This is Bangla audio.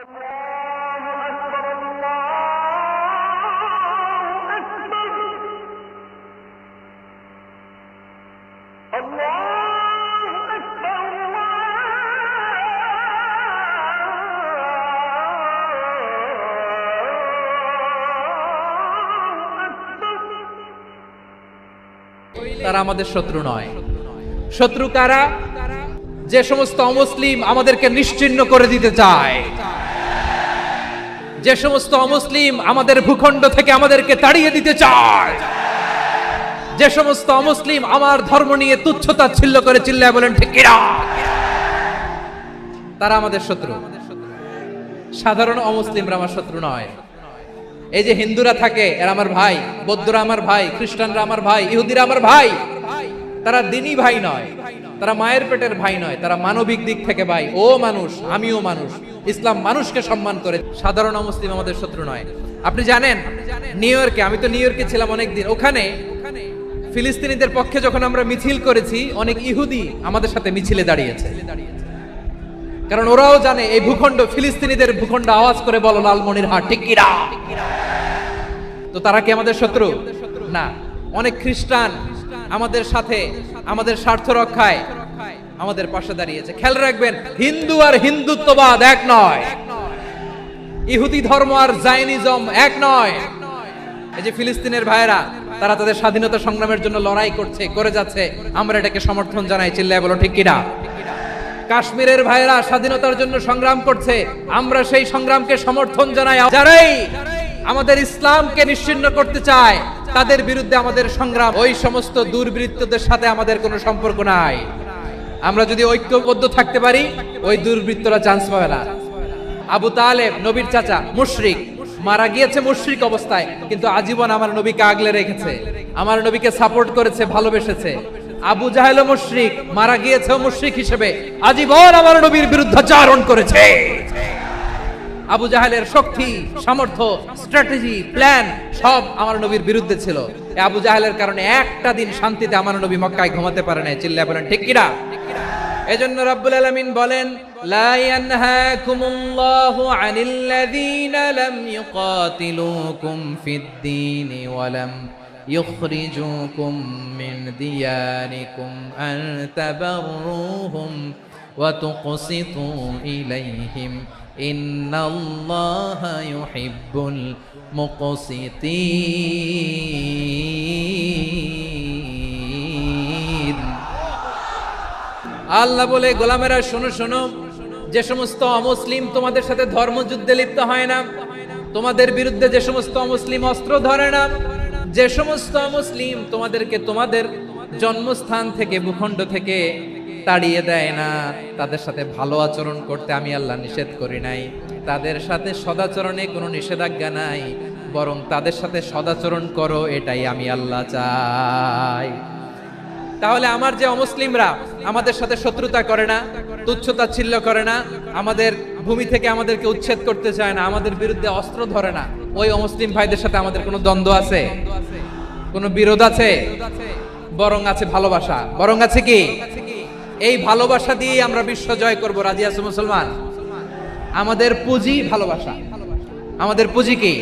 তারা আমাদের শত্রু নয়। শত্রু কারা? যে সমস্ত অমুসলিম আমাদেরকে নিশ্চিহ্ন করে দিতে চায়, যে সমস্ত অমুসলিম আমাদের ভূখণ্ড থেকে আমাদেরকে তাড়িয়ে দিতে চায়, যে সমস্ত অমুসলিম আমার ধর্ম নিয়ে তুচ্ছতাচ্ছিল্য করে চিল্লায় বলেন ঠিক কিনা, তারা আমাদের শত্রু। সাধারণ অমুসলিমরা আমার শত্রু নয়। এই যে হিন্দুরা থাকে এরা আমার ভাই, বৌদ্ধরা আমার ভাই, খ্রিস্টানরা আমার ভাই, ইহুদিরা আমার ভাই। তারা দিনই ভাই নয়, তারা মায়ের পেটের ভাই নয়, তারা মানবিক দিক থেকে ভাই। ও মানুষ, আমিও মানুষ, ইসলাম মানুষকে সম্মান করে। সাধারণ মুসলিম আমাদের শত্রু নয়। আপনি জানেন নিউ ইয়র্কে, আমি তো নিউ ইয়র্কে ছিলাম অনেকদিন, ওখানে ফিলিস্তিনিদের পক্ষে যখন আমরা মিছিল করেছি অনেক ইহুদি আমাদের সাথে মিছিলে দাঁড়িয়েছে, কারণ ওরাও জানে এই ভূখণ্ড ফিলিস্তিনিদের ভূখণ্ড। আওয়াজ করে বলো লালমনিরহাট ঠিক কিনা। তো তারা কি আমাদের শত্রু? না। অনেক খ্রিস্টান আমাদের সাথে আমাদের স্বার্থ রক্ষায় আমাদের পাশে দাঁড়িয়েছে। খেয়াল রাখবেন, হিন্দু আর হিন্দুত্ববাদ এক নয়, ইহুদি ধর্ম আর জায়নিজম এক নয়। এই যে ফিলিস্তিনের ভাইরা, তারা তাদের স্বাধীনতা সংগ্রামের জন্য লড়াই করছে, করে যাচ্ছে, আমরা এটাকে সমর্থন জানাই, চিল্লায় বলো ঠিক কিনা। কাশ্মীরের ভাইরা স্বাধীনতার জন্য সংগ্রাম করছে, আমরা সেই সংগ্রামকে সমর্থন জানাই। যারাই আমাদের ইসলামকে নিশ্চিহ্ন করতে চায় তাদের বিরুদ্ধে আমাদের সংগ্রাম। ওই সমস্ত দুর্বৃত্তদের সাথে আমাদের কোনো সম্পর্ক নাই। আমরা যদি ঐক্যবদ্ধ থাকতে পারি, ওই দুর্বৃত্তরা চান্স পাবে না। আবু তালেব নবীর চাচা, মুশরিক, মারা গিয়েছে মুশরিক অবস্থায়, কিন্তু আজীবন আমার নবীকে আগলে রেখেছে, আমার নবীকে সাপোর্ট করেছে, ভালোবেসেছে। আবু জাহেল মুশরিক, মারা গিয়েছে মুশরিক হিসেবে, আজীবন আমার নবীর বিরুদ্ধাচারণ করেছে। আবু জাহেলের শক্তি, সামর্থ্য, স্ট্র্যাটেজি, প্ল্যান সব আমার নবীর বিরুদ্ধে ছিল। এই আবু জাহেলের কারণে একটা দিন শান্তিতে আমার নবী মক্কায় ঘুমাতে পারে নাই, চিল্লায় বলেন ঠিক কিনা। এজন্য রব্বুল আলামিন বলেন, লা ইয়ানহাকুমুল্লাহু আনিল্লাযীনা লাম ইউকাতিলুকুম ফিদ-দীনি ওয়া লাম ইখরিজুকুম মিন দিয়ারিকুম আন তাবাররুহুম ওয়া তুকসিতু ইলাইহিম ইন্নাল্লাহা ইউহিব্বুল মুকসিতিন। আল্লাহ বলে, গোলামেরা শোনো শোনো, যে সমস্ত অমুসলিম তোমাদের সাথে ধর্মযুদ্ধে লিপ্ত হয় না, তোমাদের বিরুদ্ধে যে সমস্ত অমুসলিম অস্ত্র ধরে না, যে সমস্ত অমুসলিম তোমাদেরকে তোমাদের জন্মস্থান থেকে, ভূখণ্ড থেকে তাড়িয়ে দেয় না, তাদের সাথে ভালো আচরণ করতে আমি আল্লাহ নিষেধ করি নাই। তাদের সাথে সদাচরণে কোনো নিষেধাজ্ঞা নাই, বরং তাদের সাথে সদাচরণ করো, এটাই আমি আল্লাহ চাই। তাহলে আমার যে অমুসলিমরা আমাদের সাথে শত্রুতা করে না, তুচ্ছতাচ্ছিল্য করে না, আমাদের ভূমি থেকে আমাদেরকে উচ্ছেদ করতে চায় না, আমাদের বিরুদ্ধে অস্ত্র ধরে না, ওই অমুসলিম ভাইদের সাথে আমাদের কোনো দ্বন্দ্ব আছে? কোনো বিরোধ আছে? বরং আছে ভালোবাসা। বরং আছে কি? এই ভালোবাসা দিয়ে আমরা বিশ্ব জয় করব। রাজি আছো মুসলমান? আমাদের পুঁজি ভালোবাসা। আমাদের পুঁজি কি?